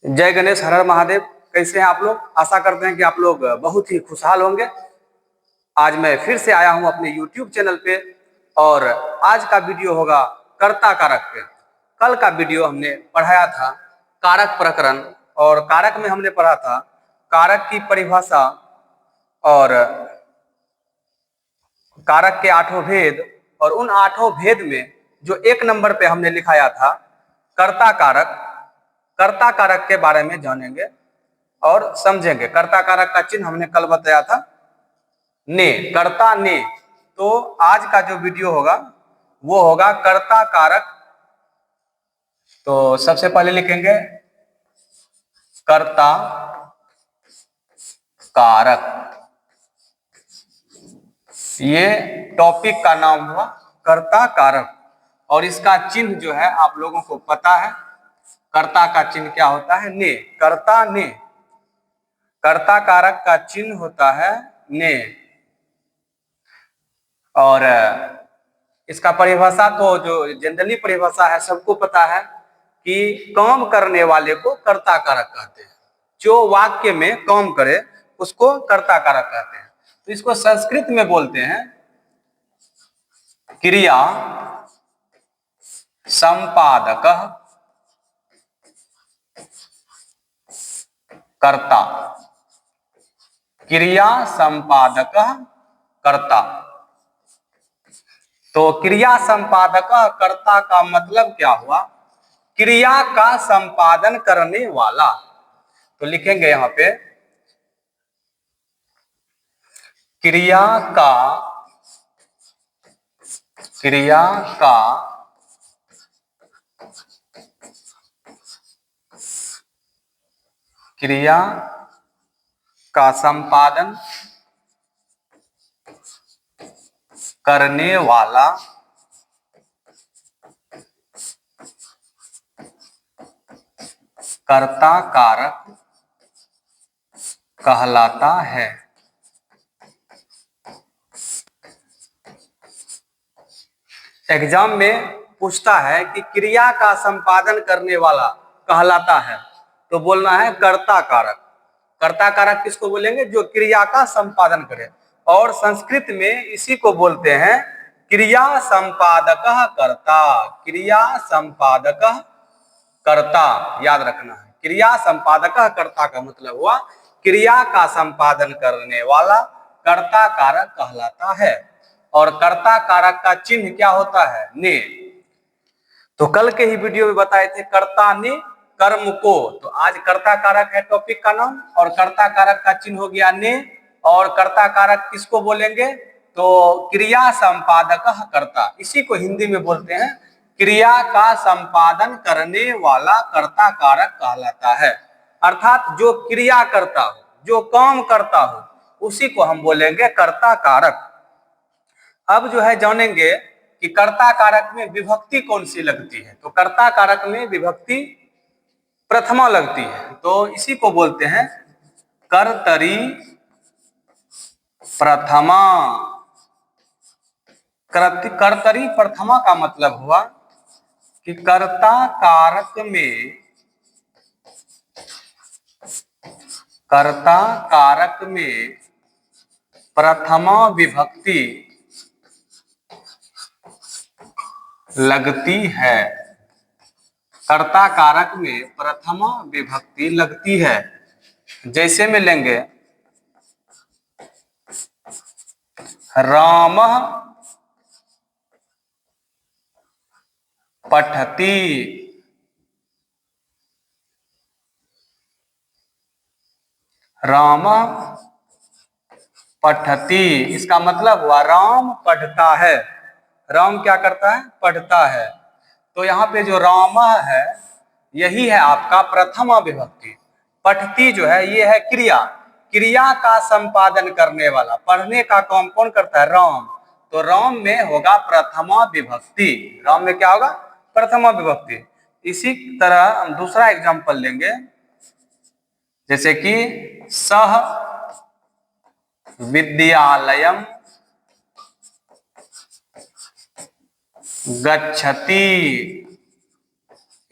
जय गणेश, हर हर महादेव। कैसे हैं आप लोग? आशा करते हैं कि आप लोग बहुत ही खुशहाल होंगे। आज मैं फिर से आया हूं अपने YouTube चैनल पे और आज का वीडियो होगा कर्ता कारक पे। कल का वीडियो हमने पढ़ाया था कारक प्रकरण और कारक में हमने पढ़ा था कारक की परिभाषा और कारक के 8 भेद और उन 8 भेद में जो 1 नंबर पे हमने लिखाया था कर्ता कारक। कर्ता कारक के बारे में जानेंगे और समझेंगे। कर्ता कारक का चिन्ह हमने कल बताया था ने, कर्ता ने। तो आज का जो वीडियो होगा वो होगा कर्ता कारक। तो सबसे पहले लिखेंगे कर्ता कारक। ये टॉपिक का नाम हुआ कर्ता कारक और इसका चिन्ह जो है आप लोगों को पता है। कर्ता का चिन्ह क्या होता है? ने। कर्ता ने। कर्ता कारक का चिन्ह होता है ने। और इसका परिभाषा तो जो जनरली परिभाषा है सबको पता है कि काम करने वाले को कर्ता कारक कहते हैं। जो वाक्य में काम करे उसको कर्ता कारक कहते हैं। तो इसको संस्कृत में बोलते हैं क्रिया संपादक कर्ता। क्रिया संपादक कर्ता। तो क्रिया संपादक कर्ता का मतलब क्या हुआ? क्रिया का संपादन करने वाला। तो लिखेंगे यहां पे क्रिया का क्रिया का संपादन करने वाला कर्ता कारक कहलाता है। एग्जाम में पूछता है कि क्रिया का संपादन करने वाला कहलाता है तो बोलना है कर्ता कारक। कर्ता कारक किसको बोलेंगे? जो क्रिया का संपादन करे। और संस्कृत में इसी को बोलते हैं क्रिया संपादक कर्ता। क्रिया संपादक कर्ता, याद रखना है। क्रिया संपादक कर्ता का मतलब हुआ क्रिया का संपादन करने वाला कर्ता कारक कहलाता है। और कर्ता कारक का चिन्ह क्या होता है? ने। तो कल के ही वीडियो में बताए थे कर्ता ने कर्म को। तो आज कर्ता कारक है टॉपिक का नाम और कर्ता कारक का चिन्ह हो गया ने। और कर्ता कारक किसको बोलेंगे? तो क्रिया संपादक कर्ता। इसी को हिंदी में बोलते हैं क्रिया का संपादन करने वाला कर्ता कारक कहलाता है। अर्थात जो क्रिया करता हो, जो काम करता हो, उसी को हम बोलेंगे कर्ता कारक। अब जो है जानेंगे कि कर्ता कारक में विभक्ति कौन सी लगती है। तो कर्ता कारक में विभक्ति प्रथमा लगती है। तो इसी को बोलते हैं कर्तरी प्रथमा। कर्तरी प्रथमा का मतलब हुआ कि कर्ता कारक में प्रथमा विभक्ति लगती है। कर्ता कारक में प्रथमा विभक्ति लगती है। जैसे में लेंगे रामः पठति। रामः पठति, इसका मतलब हुआ राम पढ़ता है। राम क्या करता है? पढ़ता है। तो यहाँ पे जो राम है यही है आपका प्रथमा विभक्ति। पठती जो है ये है क्रिया। क्रिया का संपादन करने वाला, पढ़ने का काम कौन करता है? राम। तो राम में होगा प्रथमा विभक्ति। राम में क्या होगा? प्रथमा विभक्ति। इसी तरह हम दूसरा एग्जांपल लेंगे, जैसे कि सह विद्यालयम गच्छति।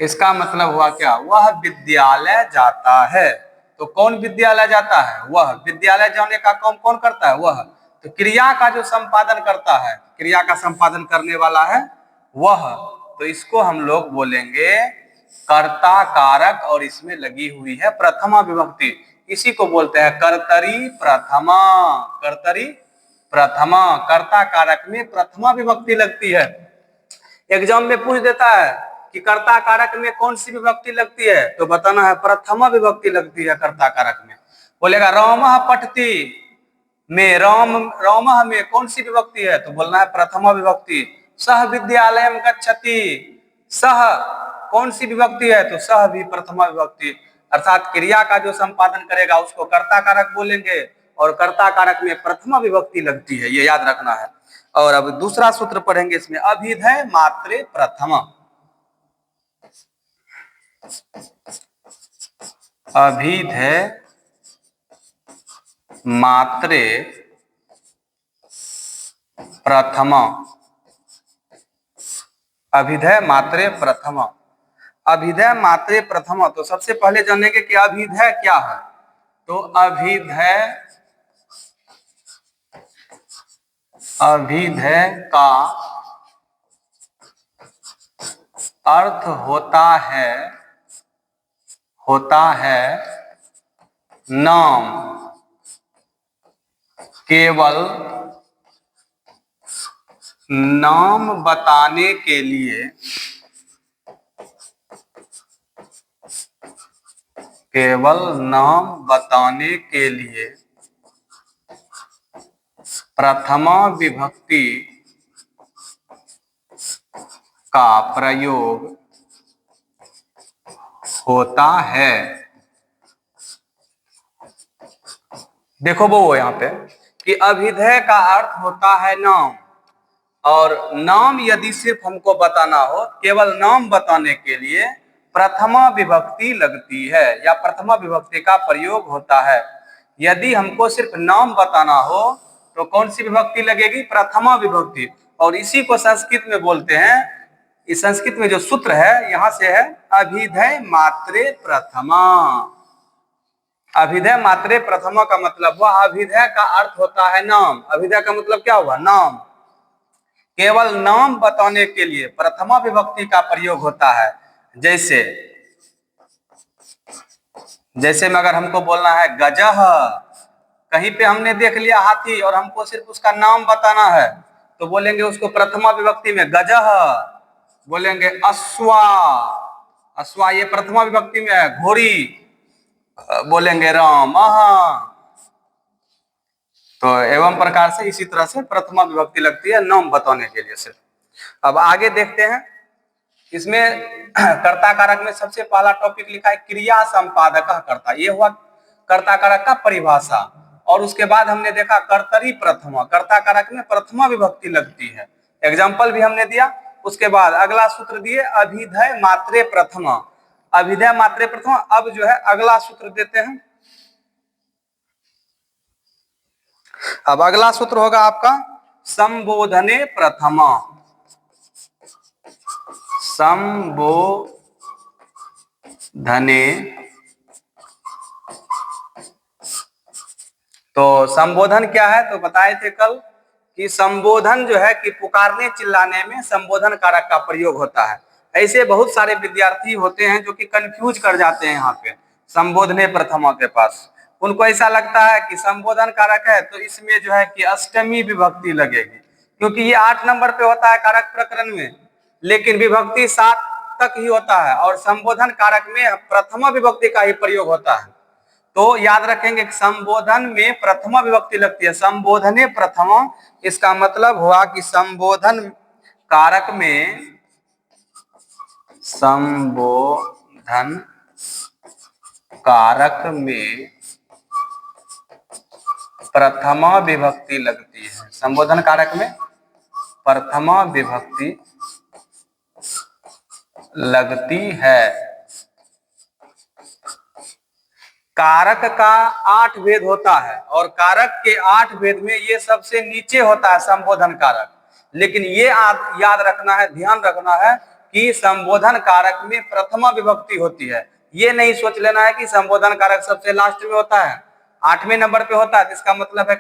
इसका मतलब हुआ क्या, वह विद्यालय जाता है। तो कौन विद्यालय जाता है, वह। विद्यालय जाने का काम कौन करता है, वह। तो क्रिया का जो संपादन करता है, क्रिया का संपादन करने वाला है वह। तो इसको हम लोग बोलेंगे कर्ता कारक, और इसमें लगी हुई है प्रथमा विभक्ति। इसी को बोलते हैं कर्तरी प्रथमा। कर्तरी प्रथमा, कर्ता कारक में प्रथमा विभक्ति लगती है। एग्जाम में पूछ देता है कि कर्ता कारक में कौन सी विभक्ति लगती है, तो बताना है प्रथमा विभक्ति लगती है कर्ता कारक में। बोलेगा रामः पठति में, रामः में कौन सी विभक्ति है, तो बोलना है प्रथमा विभक्ति। सह विद्यालयम गच्छति, सह कौन सी विभक्ति है, तो सह भी प्रथमा विभक्ति। अर्थात क्रिया का जो संपादन करेगा उसको कर्ता कारक बोलेंगे, और कर्ता कारक में प्रथमा विभक्ति लगती है, ये याद रखना है। और अब दूसरा सूत्र पढ़ेंगे इसमें, अभिधेय मात्रे प्रथमा। अभिधेय मात्रे प्रथमा। अभिधेय मात्रे प्रथमा। अभिधेय मात्रे प्रथमा, तो सबसे पहले जानेंगे कि अभिधेय क्या है। तो अभिधेय का अर्थ होता है नाम। केवल नाम बताने के लिए, केवल नाम बताने के लिए प्रथमा विभक्ति का प्रयोग होता है। देखो वो यहाँ पे कि अभिधेय का अर्थ होता है नाम, और नाम यदि सिर्फ हमको बताना हो, केवल नाम बताने के लिए प्रथमा विभक्ति लगती है, या प्रथमा विभक्ति का प्रयोग होता है। यदि हमको सिर्फ नाम बताना हो तो कौन सी विभक्ति लगेगी, प्रथमा विभक्ति। और इसी को संस्कृत में बोलते हैं, इस संस्कृत में जो सूत्र है यहां से है अभिधेय मात्रे प्रथमा। अभिधेय मात्रे प्रथमा का मतलब हुआ अभिधेय का अर्थ होता है नाम। अभिधेय का मतलब क्या हुआ, नाम। केवल नाम बताने के लिए प्रथमा विभक्ति का प्रयोग होता है। जैसे में अगर हमको बोलना है गजह, कहीं पे हमने देख लिया हाथी और हमको सिर्फ उसका नाम बताना है, तो बोलेंगे उसको प्रथमा विभक्ति में गजह। बोलेंगे अश्वा, अश्वा ये प्रथमा विभक्ति में है। घोड़ी बोलेंगे राम। तो एवं प्रकार से इसी तरह से प्रथमा विभक्ति लगती है नाम बताने के लिए सिर्फ। अब आगे देखते हैं, इसमें कर्ता कारक में सबसे पहला टॉपिक लिखा है क्रिया संपादक कर्ता। ये हुआ कर्ता कारक का परिभाषा। और उसके बाद हमने देखा कर्तरी प्रथमा, कर्ता कारक में प्रथमा विभक्ति लगती है, एग्जाम्पल भी हमने दिया। उसके बाद अगला सूत्र दिए अभिधेय मात्रे प्रथमा। अभिधेय मात्रे प्रथमा। अब जो है अगला सूत्र देते हैं। अब अगला सूत्र होगा आपका संबोधने प्रथमा। संबोधने, तो संबोधन क्या है, तो बताए थे कल कि संबोधन जो है कि पुकारने चिल्लाने में संबोधन कारक का प्रयोग होता है। ऐसे बहुत सारे विद्यार्थी होते हैं जो कि कंफ्यूज कर जाते हैं यहाँ पे संबोधने प्रथमा के पास। उनको ऐसा लगता है कि संबोधन कारक है तो इसमें जो है कि अष्टमी विभक्ति लगेगी, क्योंकि ये 8 नंबर पे होता है कारक प्रकरण में, लेकिन विभक्ति 7 तक ही होता है, और संबोधन कारक में प्रथमा विभक्ति का ही प्रयोग होता है। तो याद रखेंगे संबोधन में प्रथमा विभक्ति लगती है, संबोधने प्रथमा। इसका मतलब हुआ कि संबोधन कारक में, संबोधन कारक में प्रथमा विभक्ति लगती है। संबोधन कारक में प्रथमा विभक्ति लगती है। कारक का 8 भेद होता है, और कारक के 8 भेद में ये सबसे नीचे होता है संबोधन कारक। लेकिन ये याद रखना है, ध्यान रखना है कि संबोधन कारक में प्रथमा विभक्ति होती है। ये नहीं सोच लेना है कि संबोधन कारक सबसे लास्ट में होता है, 8वें नंबर पे होता है, इसका मतलब है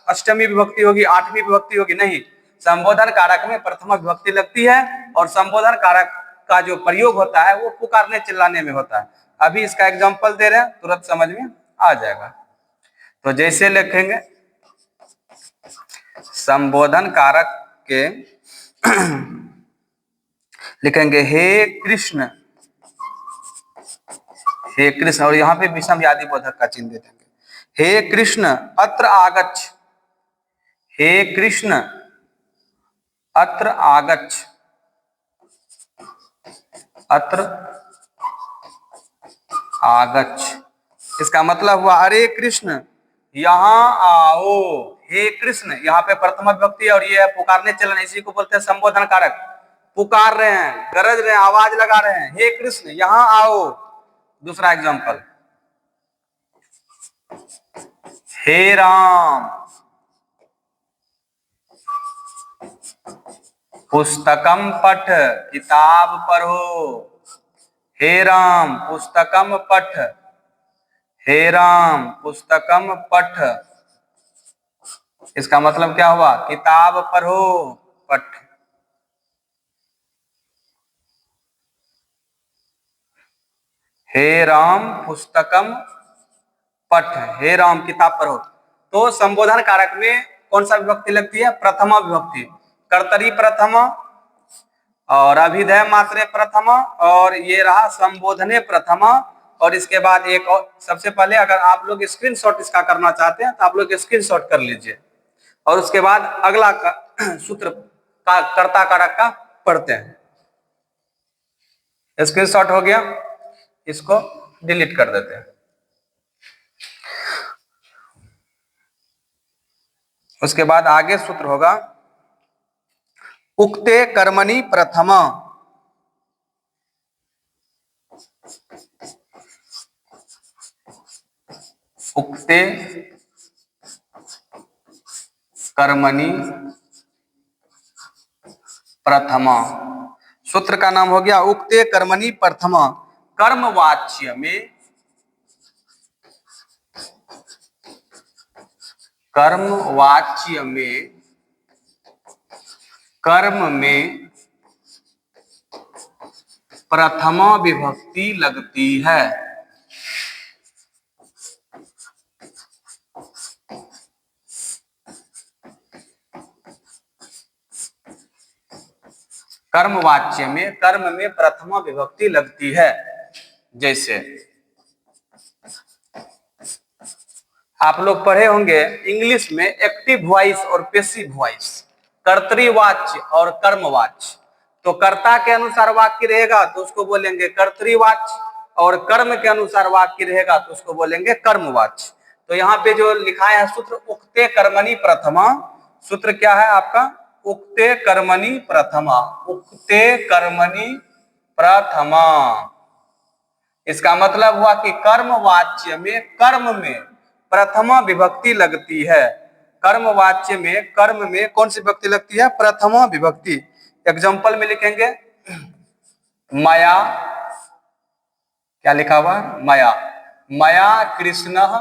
अष्टमी विभक्ति होगी, 8वीं विभक्ति होगी। नहीं, संबोधन कारक में प्रथमा विभक्ति लगती है और संबोधन कारक का जो प्रयोग होता है वो पुकारने चिल्लाने में होता है। अभी इसका एग्जांपल दे रहे हैं, तुरंत समझ में आ जाएगा। तो जैसे लिखेंगे संबोधन कारक के लिखेंगे हे कृष्ण, हे कृष्ण, और यहाँ पे विषम यादि बोधक का चिन्ह दे देंगे। हे कृष्ण अत्र आगच्छ, हे कृष्ण अत्र आगच्छ, अत्र आगच्छ, इसका मतलब हुआ अरे कृष्ण यहाँ आओ। हे कृष्ण, यहाँ पे प्रथमा विभक्ति है और ये है पुकारने चलन, इसी को बोलते हैं संबोधन कारक। पुकार रहे हैं, गरज रहे हैं, आवाज लगा रहे हैं, हे कृष्ण यहाँ आओ। दूसरा एग्जांपल, हे राम पुस्तकम पठ, किताब पढ़ो। हे राम पुस्तकम पठ, हे राम पुस्तकम पठ, इसका मतलब क्या हुआ, किताब पढ़ो, पठ। हे राम पुस्तकम पठ, हे राम किताब पढ़ो। तो संबोधन कारक में कौन सा विभक्ति लगती है, प्रथमा विभक्ति। कर्तरी प्रथमा और अभिधेय मात्रे प्रथमा और ये रहा संबोधने प्रथमा। और इसके बाद एक और, सबसे पहले अगर आप लोग स्क्रीनशॉट इसका करना चाहते हैं तो आप लोग स्क्रीनशॉट कर लीजिए और उसके बाद अगला सूत्र का कर्ता कारक का पढ़ते हैं। स्क्रीनशॉट हो गया, इसको डिलीट कर देते हैं। उसके बाद आगे सूत्र होगा उक्ते कर्मणि प्रथमा, उक्ते कर्मणि प्रथमा। सूत्र का नाम हो गया उक्ते कर्मणि प्रथमा। कर्मवाच्य में, कर्मवाच्य में कर्म में प्रथमा विभक्ति लगती है। कर्मवाच्य में कर्म में प्रथमा विभक्ति लगती है। जैसे आप लोग पढ़े होंगे इंग्लिश में एक्टिव वॉइस और पैसिव वॉइस, कर्तृवाच्य और कर्मवाच्य। तो कर्ता के अनुसार वाक्य रहेगा तो उसको बोलेंगे कर्तृवाच्य और कर्म के अनुसार वाक्य रहेगा तो उसको बोलेंगे कर्मवाच्य। तो यहाँ पे जो लिखा है सूत्र उक्ते कर्मणि प्रथमा, सूत्र क्या है आपका, उक्ते कर्मणि प्रथमा, उक्ते कर्मणि प्रथमा। इसका मतलब हुआ कि कर्मवाच्य में कर्म में प्रथमा विभक्ति लगती है। कर्मवाच्य में कर्म में कौन सी विभक्ति लगती है, प्रथमा विभक्ति। एग्जांपल में लिखेंगे मया, क्या लिखा हुआ, मया, मया कृष्णः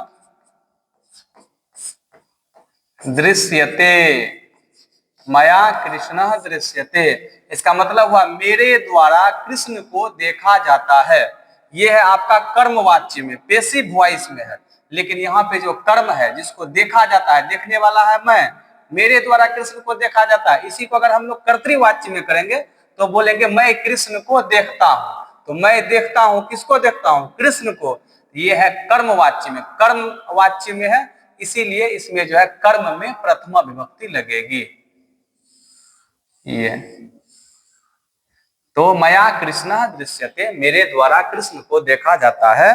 दृश्यते, मया कृष्णः दृश्यते। इसका मतलब हुआ मेरे द्वारा कृष्ण को देखा जाता है। यह है आपका कर्मवाच्य में, पैसिव वॉइस में है। लेकिन यहाँ पे जो कर्म है जिसको देखा जाता है, देखने वाला है मैं, मेरे द्वारा कृष्ण को देखा जाता है, इसी को अगर हम लोग कर्तृवाच्य में करेंगे तो बोलेंगे मैं कृष्ण को देखता हूं। तो मैं देखता हूं, किसको देखता हूं, कृष्ण को। ये है कर्मवाच्य में, कर्मवाच्य में है, इसीलिए इसमें जो है कर्म में प्रथमा विभक्ति लगेगी। ये तो मया कृष्ण दृश्यते, मेरे द्वारा कृष्ण को देखा जाता है।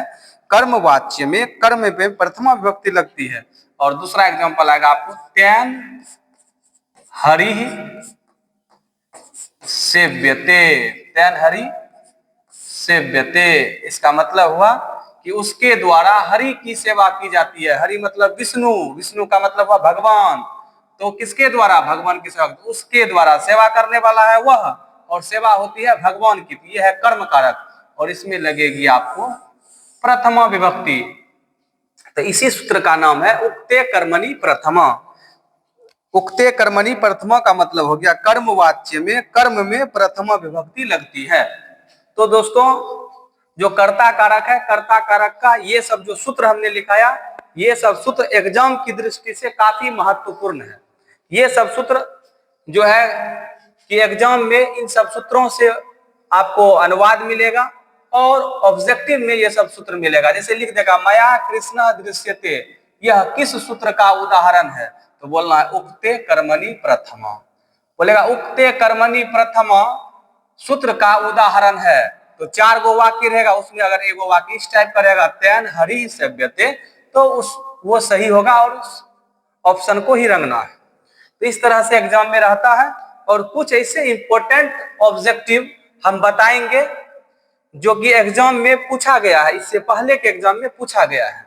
कर्मवाच्य में कर्म में प्रथमा विभक्ति लगती है। और दूसरा एग्जांपल आएगा आपको तेन हरि सेव्यते, तेन हरि सेव्यते। इसका मतलब हुआ कि उसके द्वारा हरि की सेवा की जाती है। हरि मतलब विष्णु, विष्णु का मतलब हुआ भगवान। तो किसके द्वारा, भगवान की सेवा, उसके द्वारा, सेवा करने वाला है वह और सेवा होती है भगवान की, ये है कर्म कारक और इसमें लगेगी आपको प्रथमा विभक्ति। तो इसी सूत्र का नाम है उक्ते कर्मणि प्रथमा। उक्ते कर्मणि प्रथमा का मतलब हो गया कर्म वाच्य में कर्म में प्रथमा विभक्ति लगती है। तो दोस्तों जो कर्ता कारक है, कर्ता कारक का ये सब जो सूत्र हमने लिखाया, ये सब सूत्र एग्जाम की दृष्टि से काफी महत्वपूर्ण है। ये सब सूत्र जो है कि एग्जाम में इन सब सूत्रों से आपको अनुवाद मिलेगा और ऑब्जेक्टिव में ये सब सूत्र मिलेगा। जैसे लिख देगा मया कृष्ण दृश्यते, यह किस सूत्र का उदाहरण है, तो बोलना है उक्ते कर्मणि प्रथमा। बोलेगा उक्ते कर्मणि प्रथमा सूत्र का उदाहरण है, तो 4 गो वाक्य रहेगा, उसमें अगर एगो वाक्य इस टाइप करेगा तेन हरि सेव्यते, तो वो सही होगा और उस ऑप्शन को ही रंगना है। तो इस तरह से एग्जाम में रहता है। और कुछ ऐसे इंपॉर्टेंट ऑब्जेक्टिव हम बताएंगे जो कि एग्जाम में पूछा गया है, इससे पहले के एग्जाम में पूछा गया है।